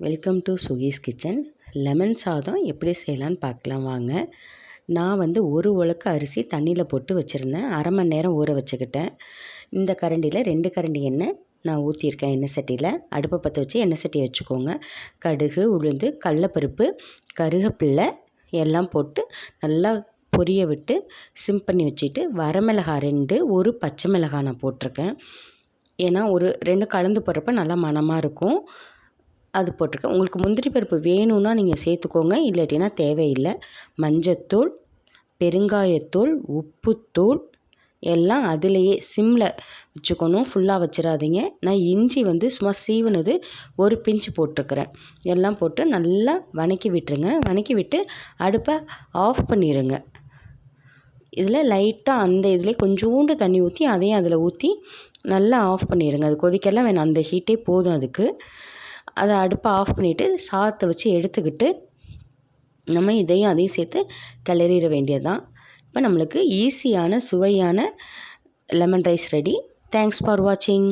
Welcome to சுகீஸ் kitchen. Lemon சாதம் எப்படி செய்யலான்னு பார்க்கலாம் வாங்க. நான் வந்து ஒரு உலக்கு அரிசி தண்ணியில் போட்டு வச்சுருந்தேன். அரை மணி நேரம் ஊற வச்சுக்கிட்டேன். இந்த கரண்டியில் 2 கரண்டி எண்ணெய் நான் ஊற்றியிருக்கேன். எண்ணெய் சட்டியில் அடுப்பை பற்ற வச்சு எண்ணெய் சட்டியை வச்சுக்கோங்க. கடுகு, உளுந்து, கடலப்பருப்பு, கருவேப்பிலை எல்லாம் போட்டு நல்லா பொரிய விட்டு சிம் பண்ணி வச்சுட்டு, வரமிளகாய் 2, ஒரு பச்சை மிளகாய் நான் போட்டிருக்கேன். ஏன்னா ஒரு 2 கலந்து போடுறப்ப நல்லா மணமாக இருக்கும். அது போட்டிருக்கேன். உங்களுக்கு முந்திரி பருப்பு வேணும்னா நீங்கள் சேர்த்துக்கோங்க, இல்லாட்டினா தேவையில்லை. மஞ்சத்தூள், பெருங்காயத்தூள், உப்புத்தூள் எல்லாம் அதிலேயே சிம்மில் வச்சுக்கணும், ஃபுல்லாக வச்சிடாதீங்க. நான் இஞ்சி வந்து சும்மா சீவுனது ஒரு பிஞ்சு போட்டிருக்கிறேன். எல்லாம் போட்டு நல்லா வதக்கி விட்டுருங்க. வதக்கி விட்டு அடுப்பை ஆஃப் பண்ணிடுங்க. இதில் லைட்டாக அந்த இதிலே கொஞ்சோண்டு தண்ணி ஊற்றி அதையும் அதில் ஊற்றி நல்லா ஆஃப் பண்ணிடுங்க. அது கொதிக்கலாம் வேணாம், அந்த ஹீட்டே போதும் அதுக்கு. அதை அடுப்பை ஆஃப் பண்ணிவிட்டு சாதத்தை வச்சு எடுத்துக்கிட்டு நம்ம அதையும் சேர்த்து கிளறிட வேண்டியது தான். இப்போ நம்மளுக்கு ஈஸியான சுவையான lemon rice ready. Thanks for வாட்சிங்.